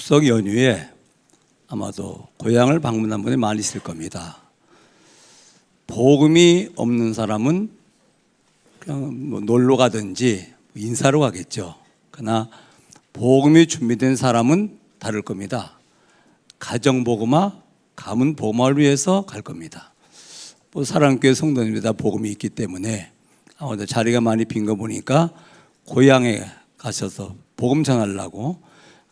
추석 연휴에 아마도 고향을 방문한 분이 많이 있을 겁니다. 복음이 없는 사람은 그냥 놀러 가든지 인사로 가겠죠. 그러나 복음이 준비된 사람은 다를 겁니다. 가정복음화, 가문복음화를 위해서 갈 겁니다. 사랑교회 성도님들 다 복음이 있기 때문에 아마도 자리가 많이 빈 거 보니까 고향에 가셔서 복음 전하려고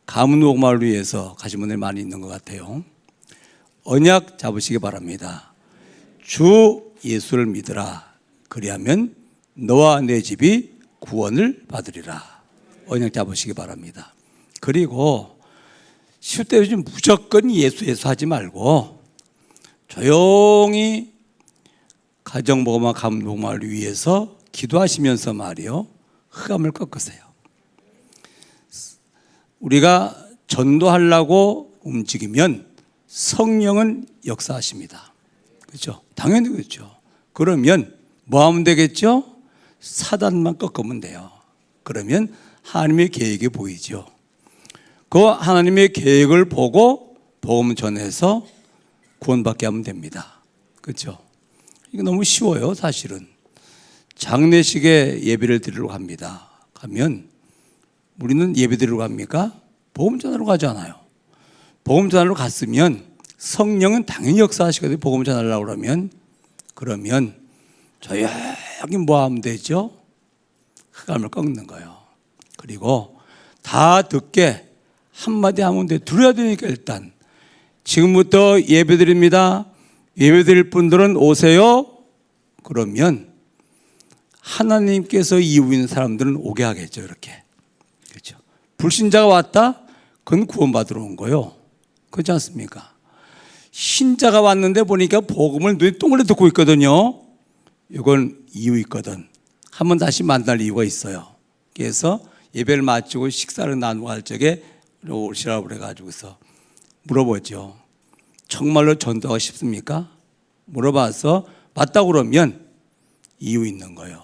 가문복음화를 위해서 가신 분들이 많이 있는 것 같아요. 언약 잡으시기 바랍니다. 주 예수를 믿으라. 그리하면 너와 내 집이 구원을 받으리라. 언약 잡으시기 바랍니다. 그리고 쉴 때 요즘 무조건 예수 하지 말고 조용히 가정복음화, 가문복음화를 위해서 기도하시면서 말이요, 흑암을 꺾으세요. 우리가 전도하려고 움직이면 성령은 역사하십니다. 그렇죠? 당연히 그렇죠. 그러면 뭐 하면 되겠죠? 사단만 꺾으면 돼요. 그러면 하나님의 계획이 보이죠. 그 하나님의 계획을 보고 복음 전해서 구원받게 하면 됩니다. 그렇죠? 이게 너무 쉬워요, 사실은. 장례식에 예배를 드리러 갑니다. 가면 우리는 예배 드리러 갑니까? 복음 전하러 가잖아요. 복음 전하러 갔으면 성령은 당연히 역사하시거든요. 복음 전하려고 그러면 조용히 뭐 하면 되죠? 흑암을 꺾는 거예요. 그리고 다 듣게 한마디 하면 돼. 들어야 되니까 일단 지금부터 예배 드립니다. 예배 드릴 분들은 오세요. 그러면 하나님께서 이유 있는 사람들은 오게 하겠죠. 이렇게. 그렇죠. 불신자가 왔다? 그건 구원받으러 온 거요. 그렇지 않습니까? 신자가 왔는데 보니까 복음을 눈에 동그랗게 듣고 있거든요. 이건 이유 있거든. 한번 다시 만날 이유가 있어요. 그래서 예배를 마치고 식사를 나누고 할 적에 오시라고 그래가지고서 물어보죠. 정말로 전도하고 싶습니까? 물어봐서 맞다고 그러면 이유 있는 거예요.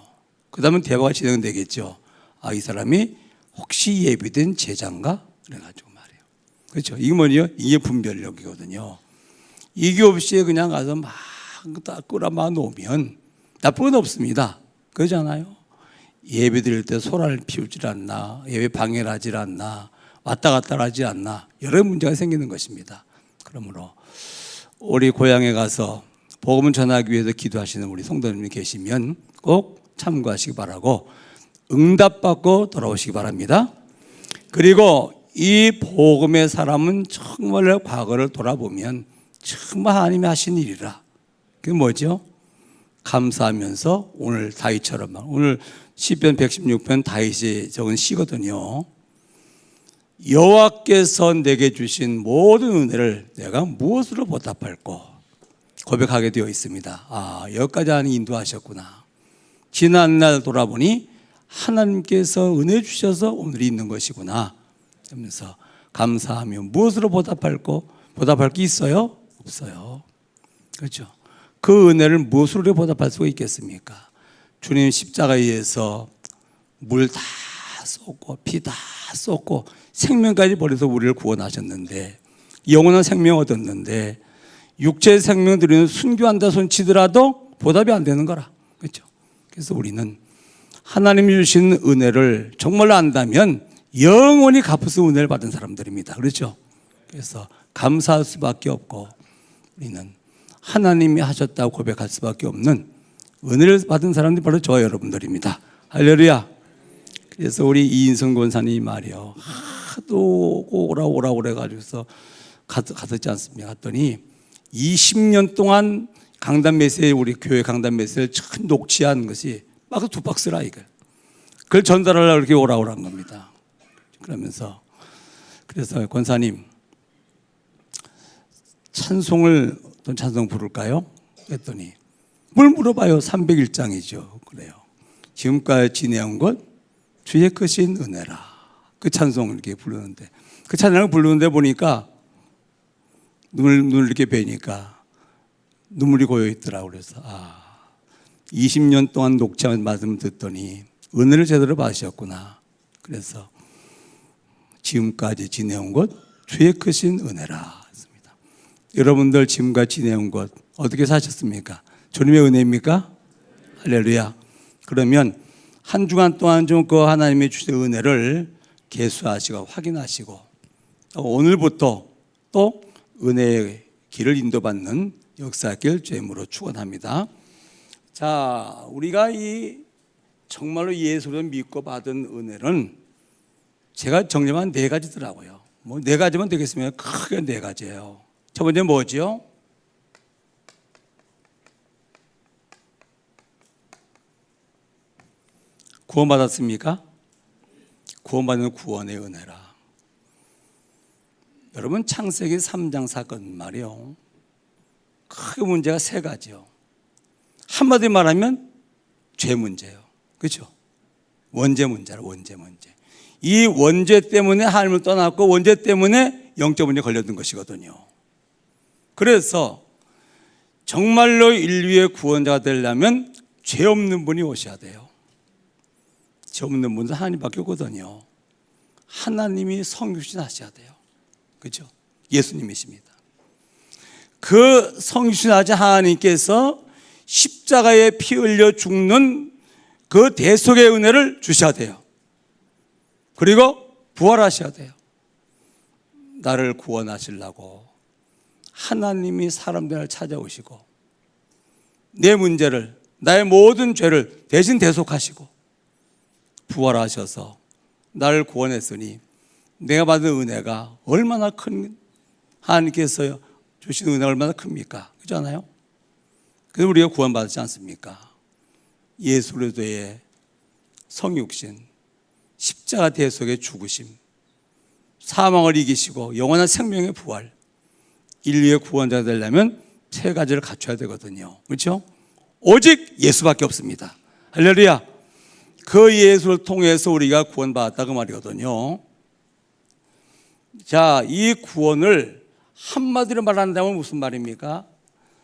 그 다음에 대화가 진행되겠죠. 아, 이 사람이 혹시 예비된 제자인가? 그래가지고 말이에요. 그렇죠. 이게 뭐냐? 이게 분별력이거든요. 이게 없이 그냥 가서 막 끌어막 놓으면 나쁜 건 없습니다. 그러잖아요. 예배 드릴 때 소란을 피우질 않나, 예배 방해를 하질 않나, 왔다 갔다 하지 않나, 여러 문제가 생기는 것입니다. 그러므로 우리 고향에 가서 복음을 전하기 위해서 기도하시는 우리 성도님이 계시면 꼭 참고하시기 바라고 응답받고 돌아오시기 바랍니다. 그리고 이 복음의 사람은 정말 과거를 돌아보면 정말 하나님이 하신 일이라. 그게 뭐죠? 감사하면서 오늘 다윗처럼, 오늘 시편 116편 다윗이 적은 시거든요. 여호와께서 내게 주신 모든 은혜를 내가 무엇으로 보답할꼬 고백하게 되어 있습니다. 아, 여기까지 하나님 인도하셨구나. 지난날 돌아보니 하나님께서 은혜 주셔서 오늘이 있는 것이구나 하면서 감사하며 무엇으로 보답할꼬? 보답할 게 있어요? 없어요. 그렇죠. 그 은혜를 무엇으로 보답할 수가 있겠습니까? 주님 십자가에서 물 다 쏟고 피 다 쏟고 생명까지 버려서 우리를 구원하셨는데, 영원한 생명 얻었는데 육체의 생명 드리는 순교한다 손치더라도 보답이 안 되는 거라. 그렇죠. 그래서 우리는 하나님이 주신 은혜를 정말로 안다면 영원히 갚을 수 은혜를 받은 사람들입니다. 그렇죠. 그래서 감사할 수밖에 없고 우리는 하나님이 하셨다고 고백할 수밖에 없는 은혜를 받은 사람들이 바로 저와 여러분들입니다. 할렐루야. 그래서 우리 이인성 권사님이 말이요, 하도 오라 그래가지고서 갔었지 않습니까? 갔더니 20년 동안 강단 메시지, 우리 교회 강단 메시지를 참 녹취한 것이 박스 2박스라 이거. 그걸 전달하려고 이렇게 오라고 한 겁니다. 그러면서 그래서 권사님 어떤 찬송 부를까요? 그랬더니 뭘 물어봐요. 301장이죠. 그래요. 지금까지 지내온 것 주의 크신 은혜라. 그 찬송을 이렇게 부르는데, 그 찬양을 부르는데 보니까 눈을 이렇게 뵈니까 눈물이 고여 있더라고요. 그래서 20년 동안 녹취한 말씀을 듣더니 은혜를 제대로 받으셨구나. 그래서 지금까지 지내온 것 주의 크신 은혜라 했습니다. 여러분들 지금까지 지내온 것 어떻게 사셨습니까? 주님의 은혜입니까? 할렐루야. 그러면 한 주간 동안 좀 그 하나님이 주신 은혜를 계수하시고 확인하시고 오늘부터 또 은혜의 길을 인도받는 역사길 주임으로 축원합니다. 자, 우리가 이 정말로 예수를 믿고 받은 은혜는 제가 정리한 네 가지더라고요. 뭐 네 가지면 되겠으면 크게 네 가지예요. 첫 번째 뭐죠? 구원받았습니까? 구원받는 구원의 은혜라. 여러분 창세기 3장 사건 말이요, 크게 문제가 세 가지요. 한마디로 말하면 죄 문제예요. 그렇죠? 원죄 문제라. 원죄 문제. 이 원죄 때문에 하나님을 떠났고 원죄 때문에 영적 문제에 걸려든 것이거든요. 그래서 정말로 인류의 구원자가 되려면 죄 없는 분이 오셔야 돼요. 죄 없는 분은 하나님밖에 없거든요. 하나님이 성육신 하셔야 돼요. 그렇죠? 예수님이십니다. 그 성육신하신 하나님께서 십자가에 피 흘려 죽는 그 대속의 은혜를 주셔야 돼요. 그리고 부활하셔야 돼요. 나를 구원하시려고 하나님이 사람들을 찾아오시고 내 문제를, 나의 모든 죄를 대신 대속하시고 부활하셔서 나를 구원했으니 내가 받은 은혜가 얼마나 큰, 하나님께서 주신 은혜가 얼마나 큽니까? 그렇잖아요? 그래서 우리가 구원받지 않습니까? 예수 그리스도의 성육신, 십자가 대속의 죽으심, 사망을 이기시고 영원한 생명의 부활, 인류의 구원자가 되려면 세 가지를 갖춰야 되거든요. 그렇죠? 오직 예수밖에 없습니다. 할렐루야. 그 예수를 통해서 우리가 구원받았다고 말이거든요. 자, 이 구원을 한마디로 말한다면 무슨 말입니까?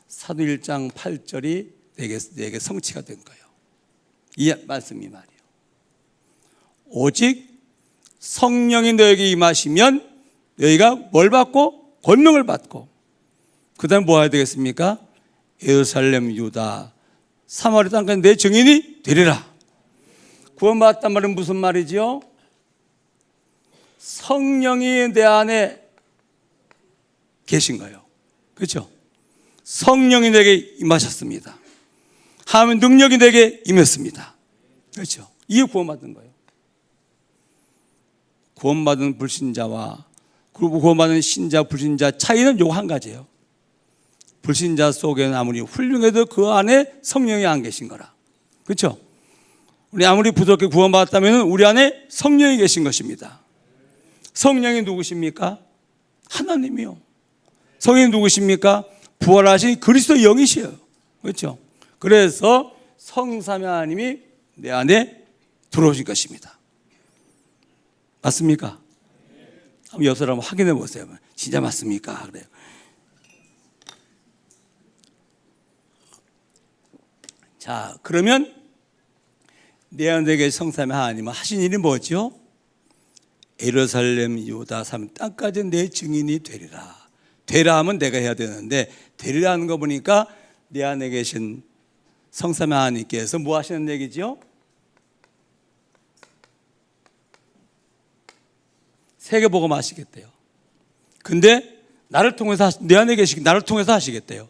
사도 1장 8절이 내게 성취가 된 거예요. 이 말씀이 말이에요. 오직 성령이 너에게 임하시면 너희가 뭘 받고? 권능을 받고 그 다음에 뭐 해야 되겠습니까? 예루살렘, 유다, 사마리아 땅까지 내 증인이 되리라. 구원받았단 말은 무슨 말이죠? 성령이 내 안에 계신 거예요. 그렇죠? 성령이 내게 임하셨습니다. 하나님의 능력이 내게 임했습니다. 그렇죠? 이게 구원받은 거예요. 구원받은 불신자와 그리고 구원받은 신자, 불신자 차이는 요 한 가지예요. 불신자 속에는 아무리 훌륭해도 그 안에 성령이 안 계신 거라. 그렇죠? 우리 아무리 부드럽게 구원받았다면 우리 안에 성령이 계신 것입니다. 성령이 누구십니까? 하나님이요. 성령이 누구십니까? 부활하신 그리스도 영이시에요. 그렇죠? 그래서 성삼위 하나님이 내 안에 들어오신 것입니다. 맞습니까? 한번 옆 사람 확인해 보세요. 진짜 맞습니까? 그래요. 자, 그러면 내 안에 계신 성삼위 하나님은 하신 일이 뭐죠? 예루살렘, 유다, 사마리아 땅까지 내 증인이 되리라. 되라 하면 내가 해야 되는데 되리라 하는 거 보니까 내 안에 계신 성삼위 하나님께서 뭐 하시는 얘기죠? 세계복음 하시겠대요. 근데 나를 통해서 내 안에 계시기 나를 통해서 하시겠대요.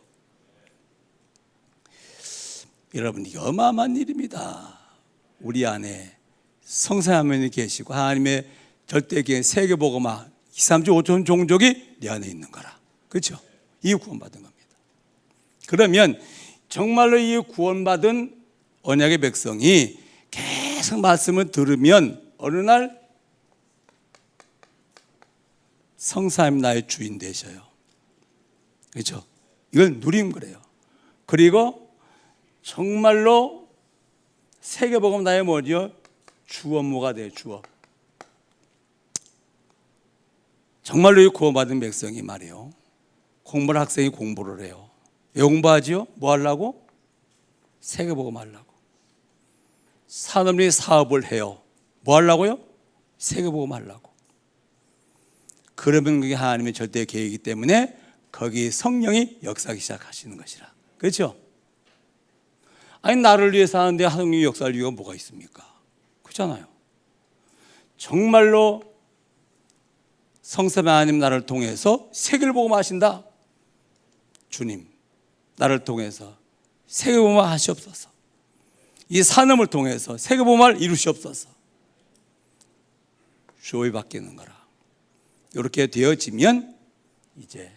여러분 이게 어마어마한 일입니다. 우리 안에 성삼위 하나님이 계시고 하나님의 절대계의 세계복음화 2, 3주 5천 종족이 내 안에 있는 거라. 그렇죠? 이 구원받은 겁니다. 그러면 정말로 이 구원받은 언약의 백성이 계속 말씀을 들으면 어느 날 성삼위 나의 주인 되셔요. 그렇죠? 이걸 누림 그래요. 그리고 정말로 세계복음 나의 뭐죠? 주업무가 돼요. 주업. 정말로 이 구원받은 백성이 말이에요. 공부를 학생이 공부를 해요. 왜 공부하지요? 뭐 하려고? 세계복음 하려고. 산업이 사업을 해요. 뭐 하려고요? 세계복음 하려고. 그러면 그게 하나님의 절대 계획이기 때문에 거기 성령이 역사하기 시작하시는 것이라. 그렇죠? 아니 나를 위해서 하는데 하나님이 역사할 이유가 뭐가 있습니까? 그렇잖아요. 정말로 성삼위 하나님 나를 통해서 세계를 복음하신다. 주님 나를 통해서 세계복음을 하시옵소서. 이 산업을 통해서 세계복음을 이루시옵소서. 주의 바뀌는 거라. 이렇게 되어지면 이제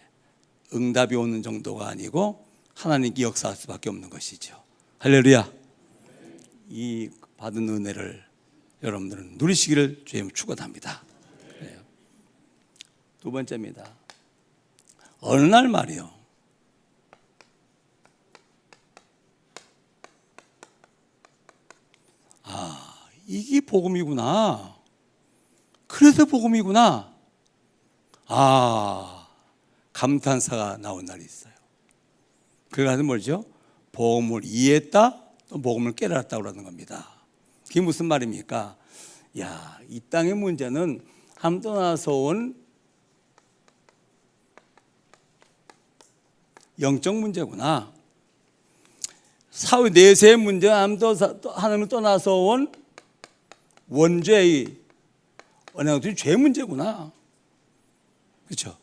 응답이 오는 정도가 아니고 하나님께 역사할 수밖에 없는 것이죠. 할렐루야. 이 받은 은혜를 여러분들은 누리시기를 주님 축원합니다. 두 번째입니다. 어느 날 말이요, 이게 복음이구나. 그래서 복음이구나. 감탄사가 나온 날이 있어요. 그것은 뭐죠? 복음을 이해했다, 또 복음을 깨달았다고 그러는 겁니다. 그게 무슨 말입니까? 야, 이 땅의 문제는 함 떠나서 온 영적 문제구나. 사회 내세의 문제는 하나님을 떠나서 온 원죄의 원형적인 죄 문제구나. 그렇죠?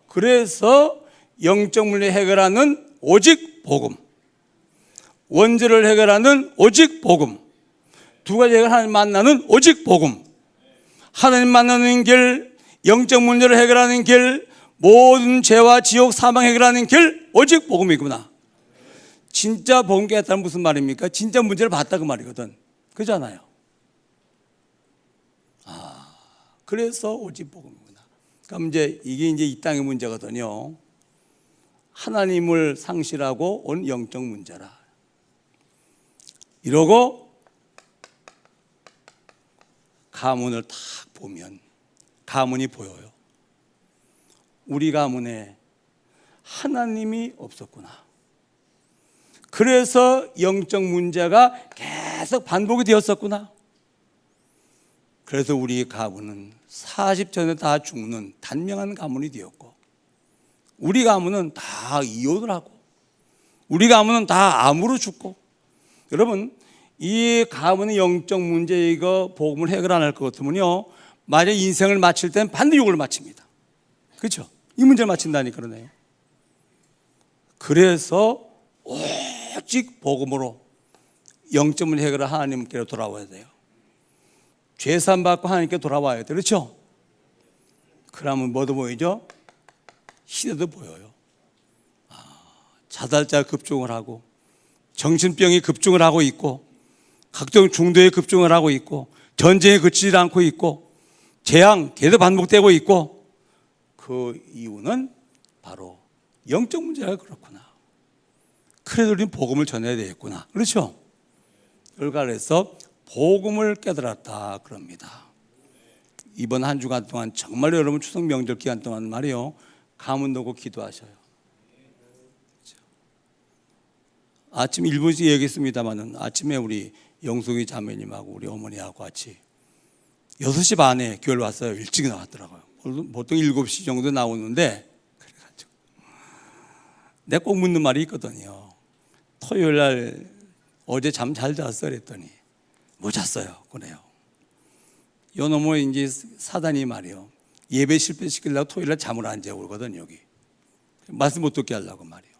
그래서 영적 문제 해결하는 오직 복음, 원죄를 해결하는 오직 복음, 두 가지 하나님 만나는 오직 복음, 하나님 만나는 길, 영적 문제를 해결하는 길, 모든 죄와 지옥 사망 해결하는 길, 오직 복음이구나. 진짜 복음 깨닫다는 무슨 말입니까? 진짜 문제를 봤다 그 말이거든. 그잖아요. 그래서 오직 복음이구나. 그럼 이제 이게 이제 이 땅의 문제거든요. 하나님을 상실하고 온 영적 문제라. 이러고 가문을 딱 보면 가문이 보여요. 우리 가문에 하나님이 없었구나. 그래서 영적 문제가 계속 반복이 되었었구나. 그래서 우리 가문은 40전에 다 죽는 단명한 가문이 되었고, 우리 가문은 다 이혼을 하고, 우리 가문은 다 암으로 죽고. 여러분, 이 가문의 영적 문제 이거 복음을 해결 안 할 것 같으면요, 만약 인생을 마칠 땐 반드시 이걸 마칩니다. 그렇죠? 이 문제를 마친다니까 그러네요. 그래서 오직 복음으로 영적 문제 해결을 하나님께로 돌아와야 돼요. 죄산 받고 하나님께 돌아와야 돼. 그렇죠? 그러면 뭐도 보이죠? 시대도 보여요. 자살자 급증을 하고, 정신병이 급증을 하고 있고, 각종 중도에 급증을 하고 있고, 전쟁에 그치지 않고 있고, 재앙 계속 반복되고 있고, 그 이유는 바로 영적 문제가 그렇구나. 그래도 우리는 복음을 전해야 되겠구나. 그렇죠? 그래서 복음을 깨달았다 그럽니다. 이번 한 주간 동안 정말 여러분 추석 명절 기간 동안 말이요, 가문 놓고 기도하셔요. 그렇죠? 아침 1분씩 얘기했습니다마는 아침에 우리 영숙이 자매님하고 우리 어머니하고 같이 6시 반에 교회를 왔어요. 일찍 나왔더라고요. 보통 7시 정도 나오는데, 그래가지고 내가 꼭 묻는 말이 있거든요. 토요일 날 어제 잠 잘 잤어? 그랬더니 못 잤어요. 그래요. 요 놈의 이제 사단이 말이요, 예배 실패시키려고 토요일 날 잠을 안 자고 그러거든. 여기 말씀 못 듣게 하려고 말이요.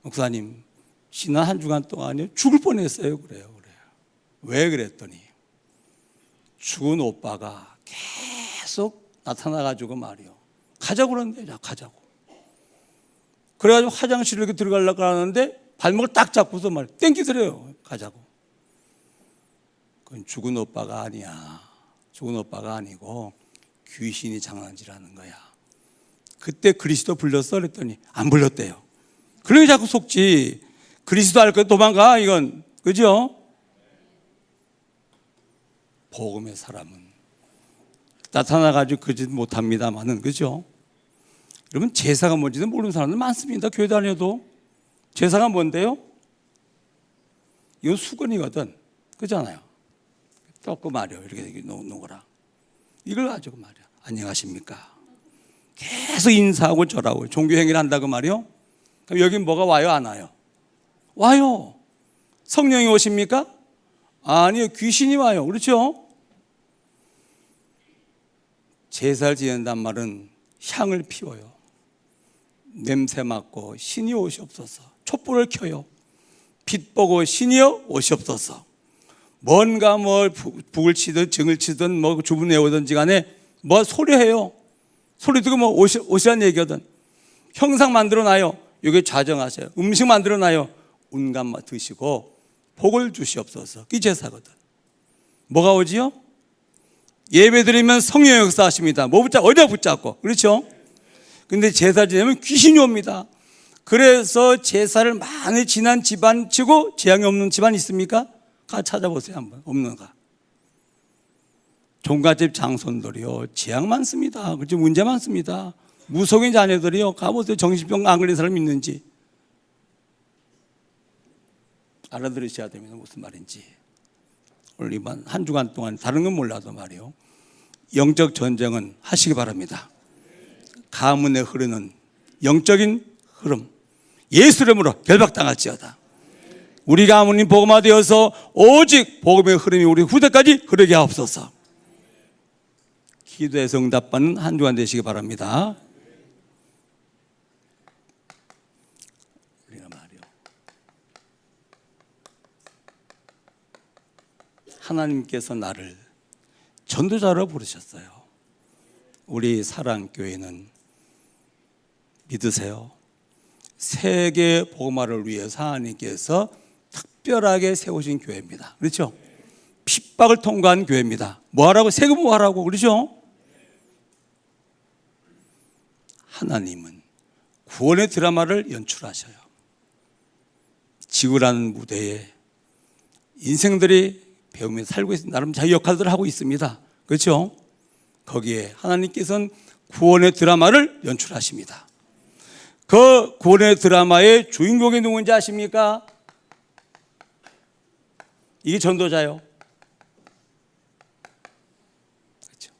목사님, 지난 한 주간 동안요 죽을 뻔했어요. 그래요. 왜 그랬더니 죽은 오빠가 계속 나타나가지고 말이요, 가자고 그러는데, 자 가자고. 그래가지고 화장실에 이렇게 들어가려고 하는데 발목을 딱 잡고서 말 땡기더래요. 가자고. 그건 죽은 오빠가 아니야. 죽은 오빠가 아니고 귀신이 장난질하는 거야. 그때 그리스도 불렀어? 그랬더니 안 불렀대요. 그러니 자꾸 속지. 그리스도 할 거 도망가 이건. 그죠? 복음의 사람은 나타나가지고 그러지 못합니다만은, 그죠? 여러분, 제사가 뭔지도 모르는 사람들 많습니다. 교회 다녀도. 제사가 뭔데요? 이건 수건이거든. 그잖아요. 떡고 말이요, 이렇게 놓으라. 이걸 가지고 말이야. 안녕하십니까? 계속 인사하고 절하고 종교행위를 한다고 말이요. 그럼 여기 뭐가 와요? 안 와요? 와요. 성령이 오십니까? 아니요, 귀신이 와요. 그렇죠? 제사를 지낸단 말은 향을 피워요. 냄새 맡고 신이 오시옵소서. 촛불을 켜요. 빛 보고 신이여 오시옵소서. 뭔가 뭐 북을 치든 증을 치든 뭐 주문 외우든지 간에 뭐 소리해요. 소리 듣고 뭐 오시란 얘기거든. 형상 만들어 놔요. 여기 좌정하세요. 음식 만들어 놔요. 운감 드시고 복을 주시옵소서. 그게 제사거든. 뭐가 오지요? 예배 드리면 성령 역사하십니다. 뭐 붙잡고 어디다 붙잡고. 그렇죠? 근데 제사 지내면 귀신이 옵니다. 그래서 제사를 많이 지난 집안 치고 재앙이 없는 집안 있습니까? 가 찾아보세요 한번. 없는가? 종갓집 장손들이요 재앙 많습니다. 그렇죠? 문제 많습니다. 무속인 자녀들이요 가보세요. 정신병 안 걸린 사람 있는지. 알아들으셔야 됩니다. 무슨 말인지. 오늘 이번 한 주간 동안 다른 건 몰라도 말이요, 영적 전쟁은 하시기 바랍니다. 가문에 흐르는 영적인 흐름 예수 이름으로 결박당할지어다. 우리 가문이 복음화되어서 오직 복음의 흐름이 우리 후대까지 흐르게 하옵소서. 기도에서 응답받는 한 주간 되시기 바랍니다. 우리가 말이요, 하나님께서 나를 전도자로 부르셨어요. 우리 사랑교회는 믿으세요? 세계 복음화를 위해서 하나님께서 특별하게 세우신 교회입니다. 그렇죠? 핍박을 통과한 교회입니다. 뭐하라고? 세금 뭐하라고? 그렇죠? 하나님은 구원의 드라마를 연출하셔요. 지구라는 무대에 인생들이 배우면서 살고 있습니다. 나름 자기 역할들을 하고 있습니다. 그렇죠? 거기에 하나님께서는 구원의 드라마를 연출하십니다. 그 구원의 드라마의 주인공이 누군지 아십니까? 이게 전도자요. 그렇죠?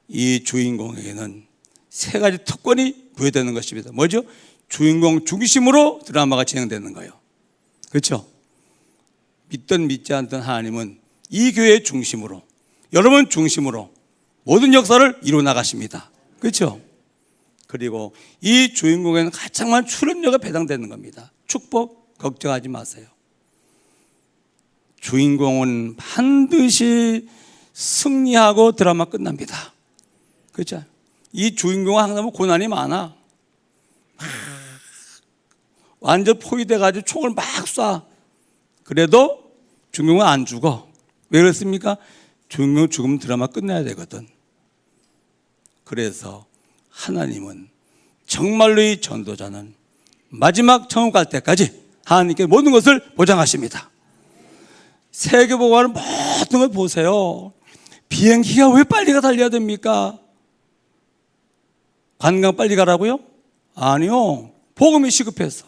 이 주인공에게는 세 가지 특권이 부여되는 것입니다. 뭐죠? 주인공 중심으로 드라마가 진행되는 거예요. 그렇죠? 믿든 믿지 않든 하나님은 이 교회의 중심으로, 여러분 중심으로 모든 역사를 이루어 나가십니다. 그렇죠? 그리고 이 주인공에는 가장 많은 출연료가 배당되는 겁니다. 축복 걱정하지 마세요. 주인공은 반드시 승리하고 드라마 끝납니다. 그렇죠? 이 주인공은 항상 고난이 많아. 완전 포위돼가지고 총을 막 쏴. 그래도 주인공은 안 죽어. 왜 그렇습니까? 주인공 죽으면 드라마 끝내야 되거든. 그래서 하나님은 정말로 이 전도자는 마지막 천국 갈 때까지 하나님께 모든 것을 보장하십니다. 세계복음화를 모든 걸 보세요. 비행기가 왜 빨리 달려야 됩니까? 관광 빨리 가라고요? 아니요. 복음이 시급해서.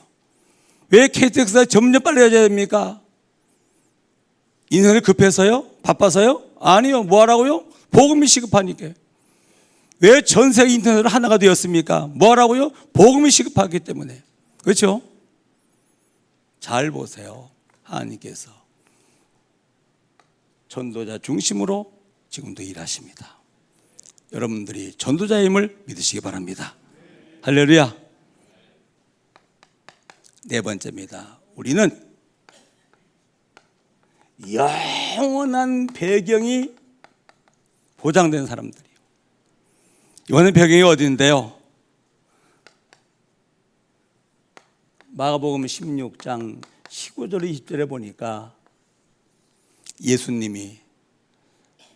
왜 KTX가 점점 빨리 가야 됩니까? 인생이 급해서요? 바빠서요? 아니요. 뭐 하라고요? 복음이 시급하니까. 왜 전 세계 인터넷으로 하나가 되었습니까? 뭐 하라고요? 복음이 시급하기 때문에. 그렇죠? 잘 보세요. 하나님께서 전도자 중심으로 지금도 일하십니다. 여러분들이 전도자의 힘을 믿으시기 바랍니다. 할렐루야. 네 번째입니다. 우리는 영원한 배경이 보장된 사람들이에요. 영원한 배경이 어디인데요? 마가복음 16장 19절 20절에 보니까 예수님이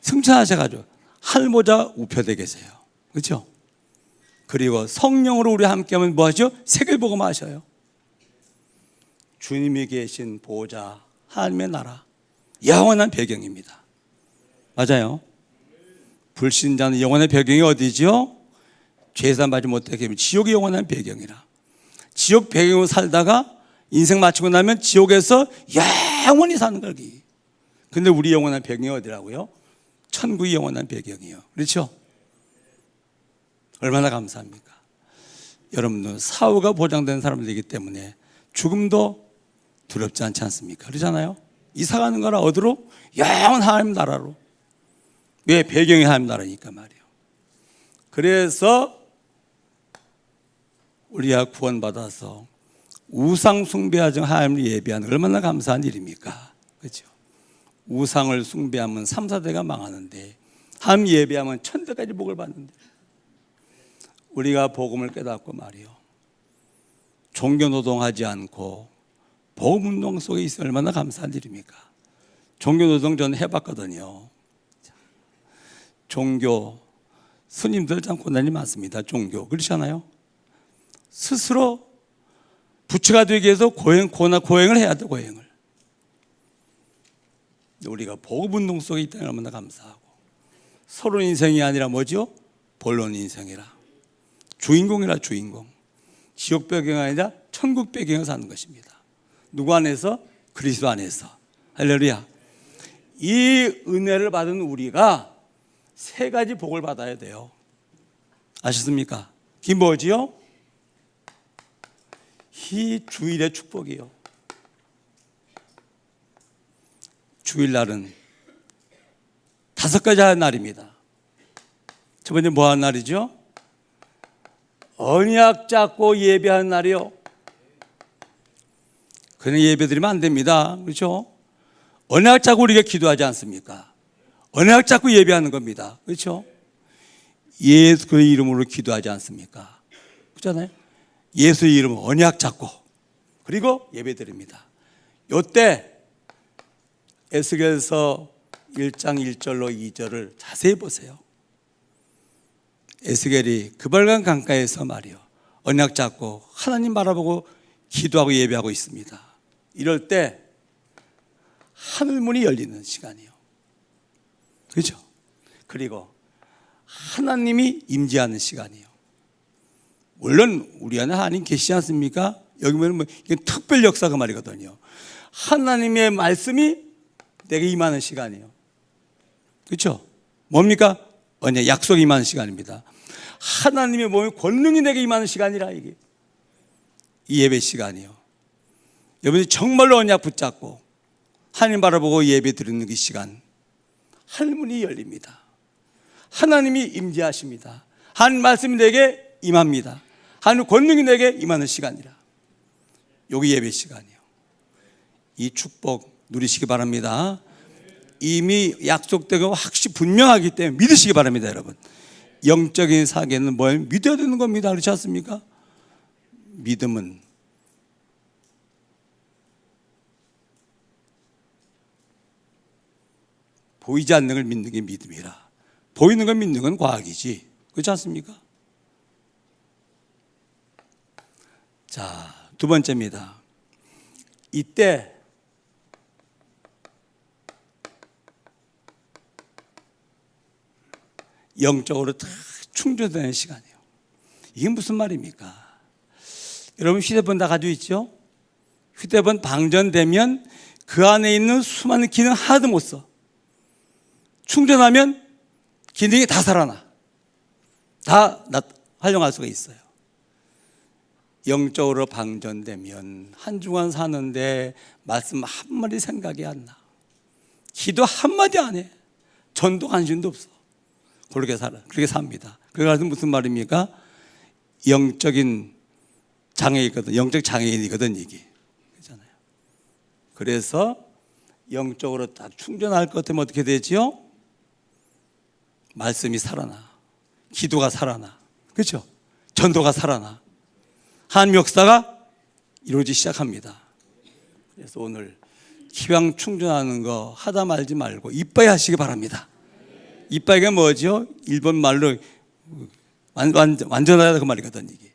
승천하셔가지고 할모자 우편에 계세요. 그렇죠? 그리고 성령으로 우리 함께하면 뭐하죠? 세계복음 하셔요. 주님이 계신 보호자 하나님의 나라, 영원한 배경입니다. 맞아요. 불신자는 영원한 배경이 어디죠? 죄산 받지 못하게 하면 지옥이 영원한 배경이라. 지옥 배경으로 살다가 인생 마치고 나면 지옥에서 영원히 사는 거기. 근데 우리 영원한 배경이 어디라고요? 천국이 영원한 배경이요. 그렇죠? 얼마나 감사합니까? 여러분들 사후가 보장된 사람들이기 때문에 죽음도 두렵지 않지 않습니까? 그러잖아요. 이사 가는 거라 어디로? 영원 하나님 나라로. 왜? 배경이 하나님 나라니까 말이에요. 그래서 우리가 구원받아서 우상 숭배하지 하나님을 예배하는 얼마나 감사한 일입니까? 그렇죠? 우상을 숭배하면 3, 4대가 망하는데 하나님 예배하면 천대까지 복을 받는데, 우리가 복음을 깨닫고 말이요, 종교노동하지 않고 복음운동 속에 있어 얼마나 감사한 일입니까? 종교노동 저는 해봤거든요. 종교 스님들 참 고난이 많습니다. 종교 그렇잖아요. 스스로 부처가 되기 위해서 고행을 해야 돼. 고행을. 우리가 복음운동 속에 있다는 걸 얼마나 감사하고, 서론 인생이 아니라 뭐죠? 본론 인생이라, 주인공이라. 주인공. 지옥 배경이 아니라 천국 배경에 사는 것입니다. 누구 안에서? 그리스도 안에서. 할렐루야. 이 은혜를 받은 우리가 세 가지 복을 받아야 돼요. 아셨습니까? 그게 뭐지요? 이 주일의 축복이요. 주일날은 5가지 하는 날입니다. 첫 번째 뭐 하는 날이죠? 언약 잡고 예배하는 날이요. 그냥 예배 드리면 안 됩니다. 그렇죠? 언약 잡고 우리가 기도하지 않습니까? 언약 잡고 예배하는 겁니다. 그렇죠? 예수 그의 이름으로 기도하지 않습니까? 그렇잖아요? 예수의 이름으로 언약 잡고 그리고 예배 드립니다. 이때 에스겔서 1장 1절로 2절을 자세히 보세요. 에스겔이 그발강 강가에서 말이요, 언약 잡고 하나님 바라보고 기도하고 예배하고 있습니다. 이럴 때 하늘문이 열리는 시간이요. 그렇죠? 그리고 하나님이 임재하는 시간이요. 물론 우리 안에 하나님 계시지 않습니까? 여기 보면 이건 특별 역사가 말이거든요. 하나님의 말씀이 내게 임하는 시간이에요. 그렇죠? 뭡니까? 언약, 약속이 임하는 시간입니다. 하나님의 몸의 권능이 내게 임하는 시간이라, 이게 이 예배 시간이요. 여러분이 정말로 언약 붙잡고 하나님 바라보고 예배 드리는 이 시간, 하늘문이 열립니다. 하나님이 임재하십니다. 하나님 말씀이 내게 임합니다. 하나님 권능이 내게 임하는 시간이라. 여기 예배 시간이요. 이 축복 누리시기 바랍니다. 이미 약속되고 확실히 분명하기 때문에 믿으시기 바랍니다. 여러분, 영적인 사계는 뭐예요? 믿어야 되는 겁니다. 그렇지 않습니까? 믿음은 보이지 않는 걸 믿는 게 믿음이라, 보이는 걸 믿는 건 과학이지. 그렇지 않습니까? 자, 두 번째입니다. 이때 영적으로 다 충전되는 시간이에요. 이게 무슨 말입니까? 여러분 휴대폰 다 가지고 있죠? 휴대폰 방전되면 그 안에 있는 수많은 기능 하나도 못 써. 충전하면 기능이 다 살아나. 다 활용할 수가 있어요. 영적으로 방전되면 한 주간 사는데 말씀 한마디 생각이 안 나. 기도 한마디 안 해. 전도 관심도 없어. 그렇게 살아. 그렇게 삽니다. 그래서 무슨 말입니까? 영적인 장애이거든. 영적 장애인이거든, 이게. 그렇잖아요. 그래서 영적으로 다 충전할 것 같으면 어떻게 되지요? 말씀이 살아나. 기도가 살아나. 그렇죠? 전도가 살아나. 하나님 역사가 이루어지기 시작합니다. 그래서 오늘 기왕 충전하는 거 하다 말지 말고 이빠이 하시기 바랍니다. 이빠이가 뭐죠? 일본 말로 완전하다 그 말이거든, 이게.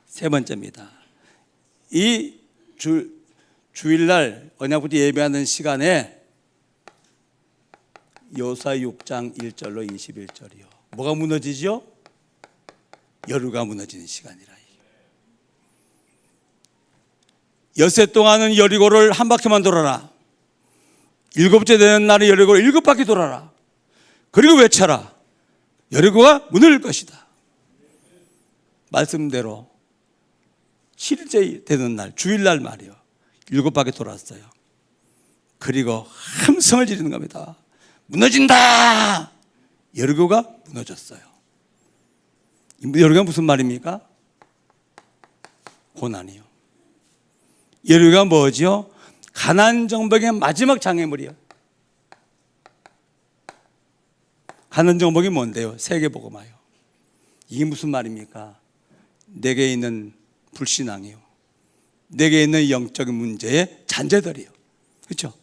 세 번째입니다. 이 주일날 언약부터 예배하는 시간에 여호수아 6장 1절로 21절이요. 뭐가 무너지죠? 여리고가 무너지는 시간이라. 엿새 동안은 여리고를 한 바퀴만 돌아라. 7째 되는 날에 여리고를 7바퀴 돌아라. 그리고 외쳐라. 여리고가 무너질 것이다. 말씀대로 7일째 되는 날, 주일날 말이요, 7바퀴 돌았어요. 그리고 함성을 지르는 겁니다. 무너진다. 여리고가 무너졌어요. 여리고가 무슨 말입니까? 고난이요. 여리고가 뭐죠? 가나안 정복의 마지막 장애물이요. 가나안 정복이 뭔데요? 세계복음화요. 이게 무슨 말입니까? 내게 있는 불신앙이요, 내게 있는 영적인 문제의 잔재들이요. 그렇죠?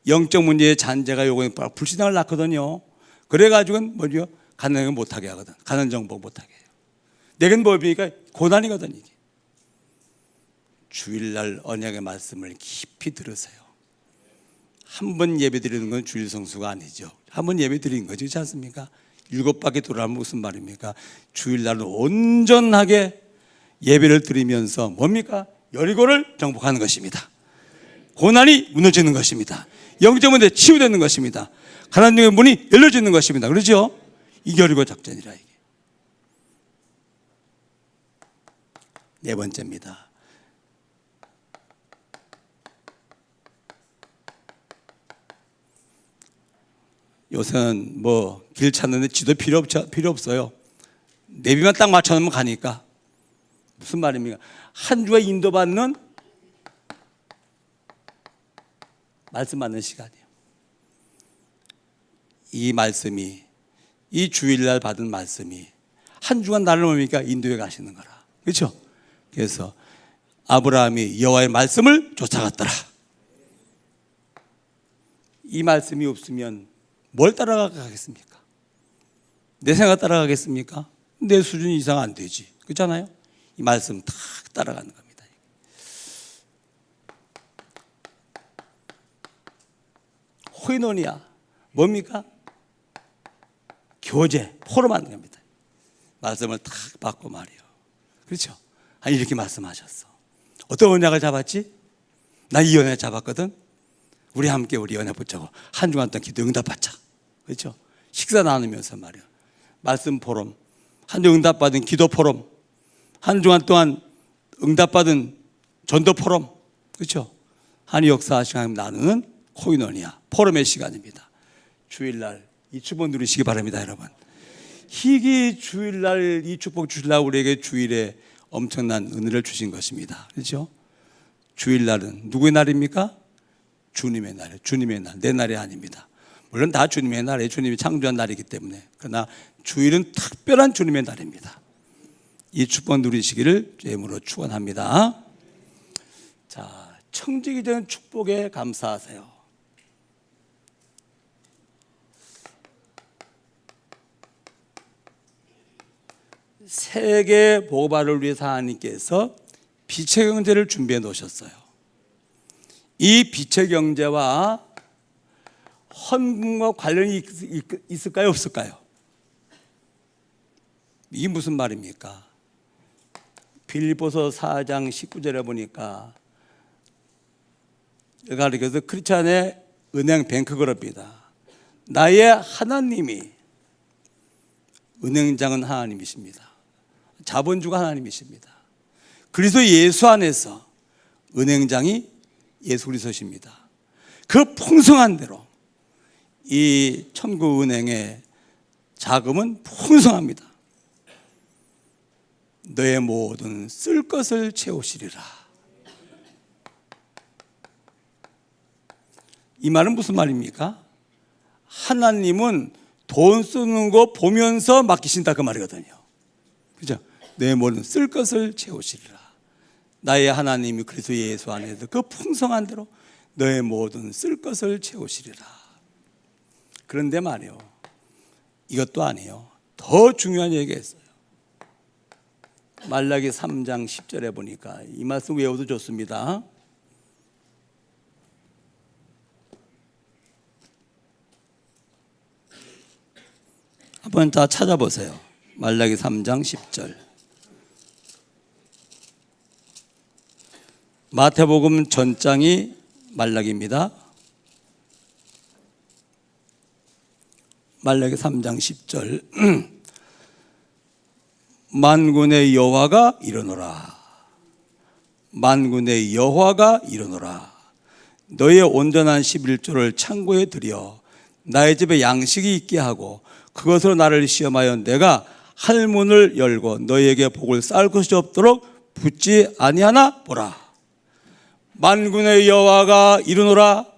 영적 문제의 잔재가 요거 불신앙을 낳거든요. 그래가지고는 뭐죠? 가난을 못하게 하거든. 가난 정복 못하게 해요. 내겐 뭡니까? 고난이거든. 이게 주일날 언약의 말씀을 깊이 들으세요. 한 번 예배 드리는 건 주일 성수가 아니죠. 한 번 예배 드리는 거죠. 그렇지 않습니까? 7바퀴 돌아가면 무슨 말입니까? 주일날은 온전하게 예배를 드리면서 뭡니까? 여리고를 정복하는 것입니다. 고난이 무너지는 것입니다. 영적 문제 치유되는 것입니다. 가난의 문이 열려지는 것입니다. 그렇죠? 이게 여리고 작전이라. 이게 네 번째입니다. 요새는 뭐 길 찾는데 지도 필요 없어요. 내비만 딱 맞춰놓으면 가니까. 무슨 말입니까? 한 주에 인도받는 말씀 받는 시간이에요. 이 말씀이, 이 주일날 받은 말씀이 한 주간 나를 뭡니까? 인도에 가시는 거라. 그렇죠? 그래서 아브라함이 여호와의 말씀을 쫓아갔더라. 이 말씀이 없으면 뭘 따라가겠습니까? 내 생각 따라가겠습니까? 내 수준 이상 안 되지. 그렇잖아요? 이 말씀 탁 따라가는 겁니다. 호이노니아 뭡니까? 교제, 포럼하는 겁니다. 말씀을 탁 받고 말이요. 그렇죠? 아니 이렇게 말씀하셨어. 어떤 언약을 잡았지? 나 이 언약 잡았거든. 우리 함께 우리 언약 붙잡고 한 주간 동안 기도 응답받자. 그렇죠? 식사 나누면서 말이요. 말씀 포럼, 한 주 응답받은 기도 포럼, 한 주간 동안 응답받은 전도 포럼. 그렇죠? 한 역사하시고 나누는 코이노니아 포럼의 시간입니다. 주일날 이 축복 누리시기 바랍니다, 여러분. 이게 주일날 이 축복 주실라 우리에게 주일에 엄청난 은혜를 주신 것입니다. 그렇죠? 주일날은 누구의 날입니까? 주님의 날이에요. 주님의 날, 내 날이 아닙니다. 물론 다 주님의 날이에요. 주님이 창조한 날이기 때문에. 그러나 주일은 특별한 주님의 날입니다. 이 축복 누리시기를 주님으로 축원합니다. 자, 청지기 된 축복에 감사하세요. 세계 보고발을 위해서 하나님께서 빛의 경제를 준비해 놓으셨어요. 이 빛의 경제와 헌금과 관련이 있을까요? 없을까요? 이게 무슨 말입니까? 빌립보서 4장 19절에 보니까 가르쳐서 크리스찬의 은행 뱅크그룹이다. 나의 하나님이, 은행장은 하나님이십니다. 자본주가 하나님이십니다. 그리스도 예수 안에서 은행장이 예수 그리스도십니다. 그 풍성한 대로 이 천국은행의 자금은 풍성합니다. 너의 모든 쓸 것을 채우시리라. 이 말은 무슨 말입니까? 하나님은 돈 쓰는 거 보면서 맡기신다 그 말이거든요. 그죠? 내 모든 쓸 것을 채우시리라. 나의 하나님이 그리스도 예수 안에서 그 풍성한 대로 너의 모든 쓸 것을 채우시리라. 그런데 말이요, 이것도 아니에요. 더 중요한 얘기가 있어요. 말라기 3장 10절에 보니까 이 말씀 외워도 좋습니다. 한번 다 찾아보세요. 말라기 3장 10절. 마태복음 전장이 말라기입니다. 말라기 3장 10절 만군의 여호와가 이르노라. 만군의 여호와가 이르노라. 너의 온전한 11조를 창고에 들여 나의 집에 양식이 있게 하고 그것으로 나를 시험하여 내가 할문을 열고 너희에게 복을 쌓을 것이 없도록 붙지 아니하나 보라. 만군의 여호와가 이르노라.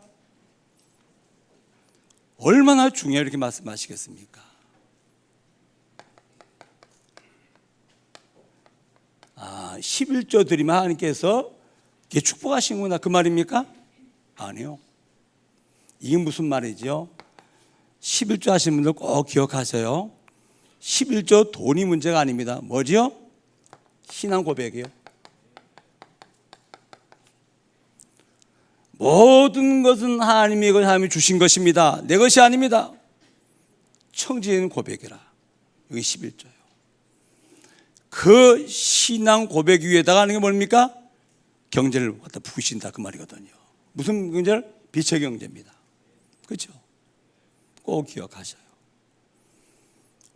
얼마나 중요해 이렇게 말씀하시겠습니까? 11조 드리면 하나님께서 이게 축복하시는구나 그 말입니까? 아니요. 이게 무슨 말이죠? 11조 하시는 분들 꼭 기억하세요. 11조 돈이 문제가 아닙니다. 뭐지요? 신앙 고백이요. 모든 것은 하나님이 주신 것입니다. 내 것이 아닙니다. 청지기는 고백이라. 여기 11조예요. 그 신앙 고백 위에다가 하는 게 뭡니까? 경제를 갖다 부으신다 그 말이거든요. 무슨 경제를? 빛의 경제입니다. 그렇죠? 꼭 기억하셔요.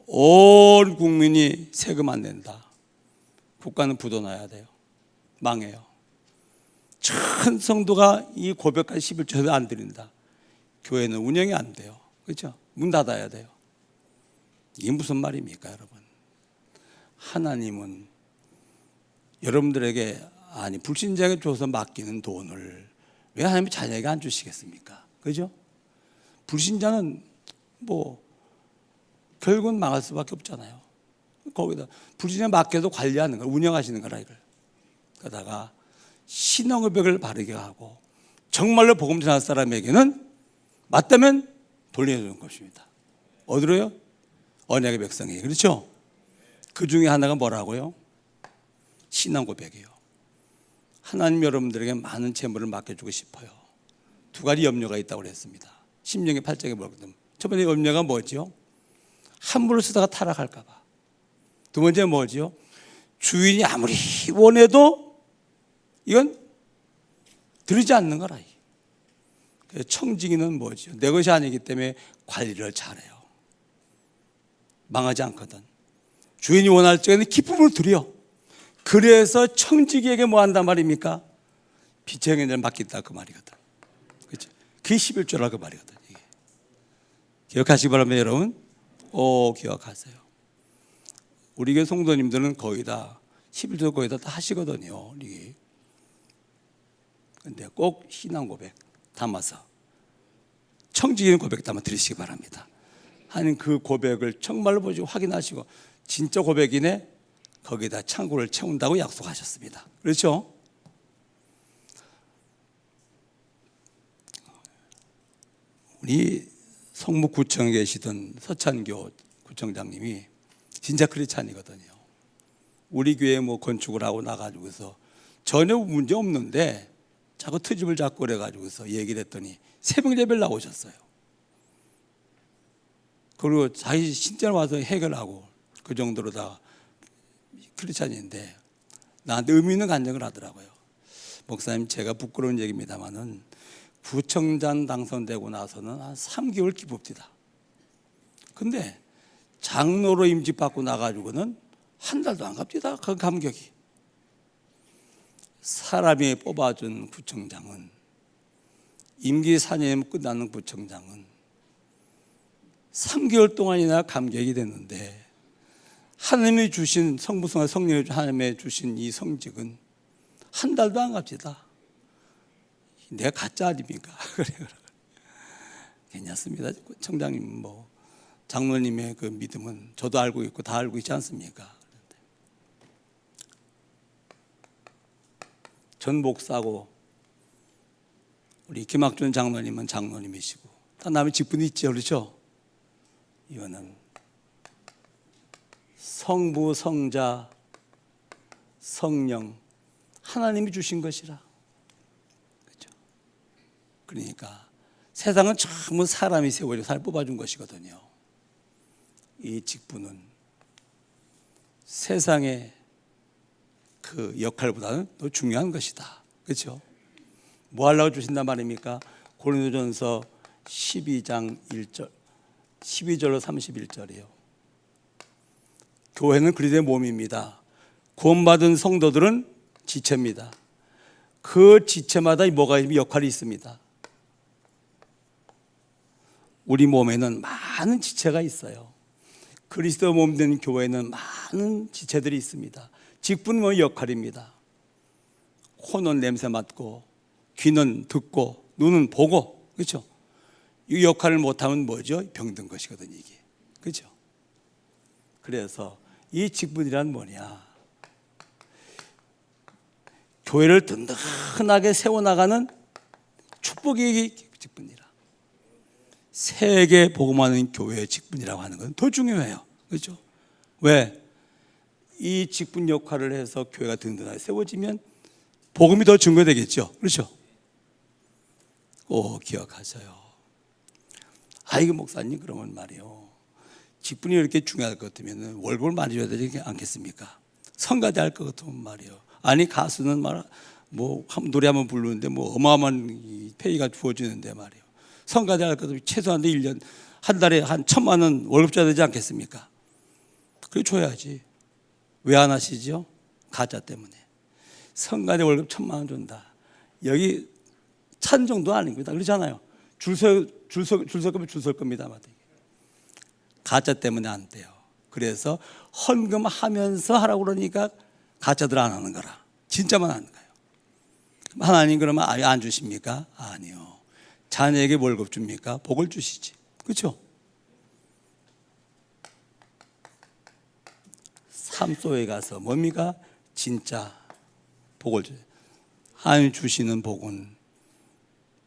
온 국민이 세금 안 낸다. 국가는 부도나야 돼요. 망해요. 전 성도가 이 고백까지 11조에도 안 드린다. 교회는 운영이 안 돼요. 그렇죠? 문 닫아야 돼요. 이게 무슨 말입니까, 여러분? 하나님은 여러분들에게 불신자에게 줘서 맡기는 돈을 왜 하나님이 자녀에게 안 주시겠습니까? 그죠? 불신자는 결국은 망할 수밖에 없잖아요. 거기다 불신자 맡겨도 관리하는 걸 운영하시는 거라 이걸. 그러다가 신앙고백을 바르게 하고 정말로 복음 전할 사람에게는 맞다면 돌려주는 것입니다. 어디로요? 언약의 백성에게. 그렇죠? 그 중에 하나가 뭐라고요? 신앙 고백이에요. 하나님 여러분들에게 많은 재물을 맡겨주고 싶어요. 두 가지 염려가 있다고 그랬습니다. 신명기 8장에 뭐거든. 첫 번째 염려가 뭐죠? 함부로 쓰다가 타락할까 봐. 두 번째 뭐죠? 주인이 아무리 원해도 이건 들이지 않는 거라. 청지기는 뭐죠? 내 것이 아니기 때문에 관리를 잘해요. 망하지 않거든. 주인이 원할 적에는 기쁨을 드려. 그래서 청지기에게 뭐 한단 말입니까? 빛의 경제를 맡긴다 그 말이거든. 그렇죠? 그게 11조라 그 말이거든. 이게. 기억하시기 바랍니다, 여러분. 기억하세요. 우리 교회 성도님들은 거의 다 11조 거의 다 하시거든요. 이게. 근데 꼭 신앙 고백 담아서 청지기는 고백 담아 드리시기 바랍니다. 하나님 그 고백을 정말로 보시고 확인하시고 진짜 고백이네 거기다 창고를 채운다고 약속하셨습니다. 그렇죠? 우리 성북구청에 계시던 서찬교 구청장님이 진짜 크리스찬이거든요. 우리 교회 건축을 하고 나가지고서 전혀 문제 없는데 자꾸 트집을 잡고 그래가지고서 얘기를 했더니 새벽 예배를 나오셨어요. 그리고 자기 신자로 와서 해결하고 그 정도로 다 크리스찬인데 나한테 의미 있는 간증을 하더라고요. 목사님 제가 부끄러운 얘기입니다만은 구청장 당선되고 나서는 한 3개월 기쁩니다. 근데 장로로 임직받고 나가지고는 한 달도 안 갑니다. 그 감격이. 사람이 뽑아준 구청장은 임기 4년이면 끝나는 구청장은 3개월 동안이나 감격이 됐는데 하나님이 주신 성부성과 성령이 하나님이 주신 이 성직은 한 달도 안 갑니다. 내가 가짜 아닙니까? 그래. 괜찮습니다. 청장님 장로님의 그 믿음은 저도 알고 있고 다 알고 있지 않습니까? 전 목사고 우리 김학준 장로님은 장로님이시고 다 남의 직분이 있죠. 그렇죠? 이거는 성부, 성자, 성령 하나님이 주신 것이라. 그렇죠? 그러니까 세상은 전부 사람이 세워져 살 뽑아준 것이거든요. 이 직분은 세상의 그 역할보다는 더 중요한 것이다. 그렇죠? 뭐 하려고 주신단 말입니까? 고린도전서 12장 1절 12절로 31절이에요. 교회는 그리스도의 몸입니다. 구원받은 성도들은 지체입니다. 그 지체마다 뭐가 역할이 있습니다. 우리 몸에는 많은 지체가 있어요. 그리스도 몸 된 교회는 많은 지체들이 있습니다. 직분의 역할입니다. 코는 냄새 맡고, 귀는 듣고, 눈은 보고, 그렇죠? 이 역할을 못하면 뭐죠? 병든 것이거든요, 이게. 그렇죠? 그래서 이 직분이란 뭐냐? 교회를 든든하게 세워나가는 축복의 직분이라. 세계 복음하는 교회의 직분이라고 하는 건 더 중요해요. 그렇죠? 왜? 이 직분 역할을 해서 교회가 든든하게 세워지면 복음이 더 증거되겠죠. 그렇죠? 꼭 기억하세요. 아이고 목사님, 그러면 말이요, 직분이 이렇게 중요할 것 같으면 월급을 많이 줘야 되지 않겠습니까? 성가대 할 것 같으면 말이요, 아니 가수는 뭐 노래 한번 부르는데 뭐 어마어마한 페이가 주어지는데 말이요, 성가대 할 것 같으면 최소한 1년 한 달에 한 1,000만 원 월급 줘야 되지 않겠습니까? 그래 줘야지. 왜 안 하시죠? 가짜 때문에. 성가대 월급 1,000만 원 준다. 여기 찬 정도 아닙니다. 그렇잖아요. 줄 설 거면 줄 설 겁니다. 가짜 때문에 안 돼요. 그래서 헌금하면서 하라고 그러니까 가짜들 안 하는 거라. 진짜만 하는 거예요. 하나님 그러면 아예 안 주십니까? 아니요. 자녀에게 월급 줍니까? 복을 주시지. 그렇죠? 삶 속에 가서 뭡니까? 진짜 복을 줘요. 하나님 주시는 복은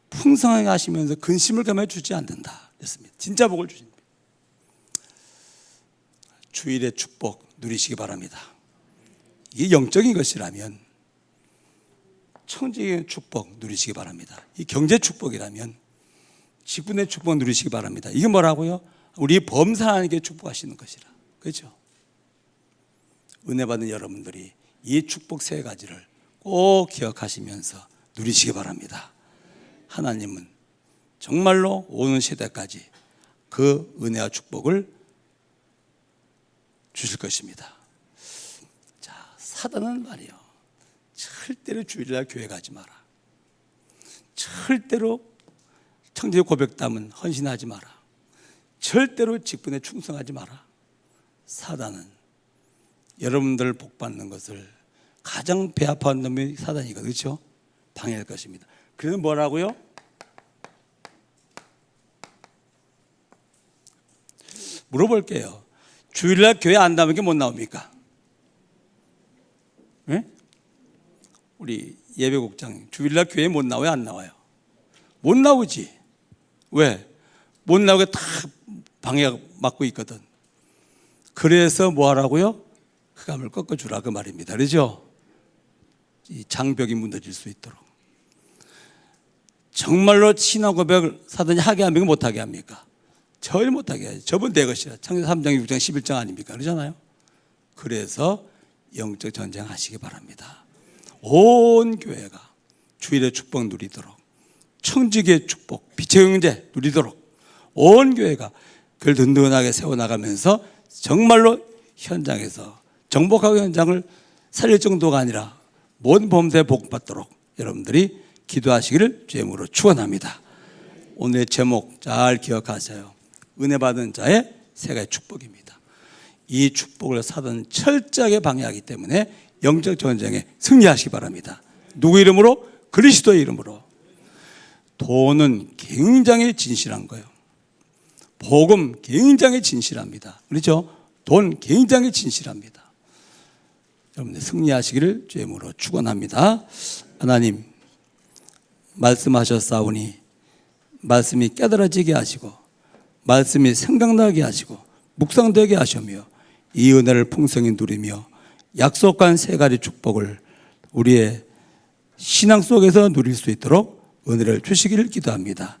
풍성하게 하시면서 근심을 감해 주지 않는다 그랬습니다. 진짜 복을 주십니다. 주일의 축복 누리시기 바랍니다. 이게 영적인 것이라면 청지의 축복 누리시기 바랍니다. 이 경제 축복이라면 직분의 축복 누리시기 바랍니다. 이게 뭐라고요? 우리 범사 하나님께 축복하시는 것이라. 그렇죠? 은혜 받은 여러분들이 이 축복 세 가지를 꼭 기억하시면서 누리시기 바랍니다. 하나님은 정말로 오는 시대까지 그 은혜와 축복을 주실 것입니다. 자, 사단은 말이요, 절대로 주일날 교회 가지 마라. 절대로 청지의 고백담은 헌신하지 마라. 절대로 직분에 충성하지 마라. 사단은 여러분들 복 받는 것을 가장 배아파하는 놈이 사단이거든요. 그렇죠? 방해할 것입니다. 그래서 뭐라고요? 물어볼게요. 주일날 교회 안 나오는 게 못 나옵니까? 네? 우리 예배국장 주일날 교회 못 나와요? 안 나와요? 못 나오지. 왜? 못 나오게 다 방해 막고 있거든. 그래서 뭐 하라고요? 흑암을 꺾어주라 그 말입니다. 그렇죠? 이 장벽이 무너질 수 있도록. 정말로 신앙 고백을 사단이 하게 합니까? 못하게 합니까? 전혀 못하게 해야지. 저분 내 것이라. 창세기 3장, 6장, 11장 아닙니까? 그러잖아요. 그래서 영적 전쟁 하시기 바랍니다. 온 교회가 주일의 축복 누리도록, 청지기의 축복, 빛의 형제 누리도록 온 교회가 그걸 든든하게 세워나가면서 정말로 현장에서 정복하고 현장을 살릴 정도가 아니라 모든 범사에 복받도록 여러분들이 기도하시기를 주의 이름으로 축원합니다. 오늘의 제목 잘 기억하세요. 은혜 받은 자의 세 가지 축복입니다. 이 축복을 사단은 철저하게 방해하기 때문에 영적 전쟁에 승리하시기 바랍니다. 누구 이름으로? 그리스도의 이름으로. 돈은 굉장히 진실한 거예요. 복음 굉장히 진실합니다. 그렇죠? 돈 굉장히 진실합니다. 여러분들 승리하시기를 주의 이름으로 축원합니다. 하나님 말씀하셨사오니 말씀이 깨달아지게 하시고 말씀이 생각나게 하시고 묵상되게 하시며 이 은혜를 풍성히 누리며 약속한 세 가지 축복을 우리의 신앙 속에서 누릴 수 있도록 은혜를 주시기를 기도합니다.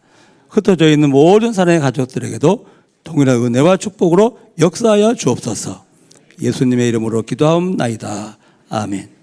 흩어져 있는 모든 사랑의 가족들에게도 동일한 은혜와 축복으로 역사하여 주옵소서. 예수님의 이름으로 기도하옵나이다. 아멘.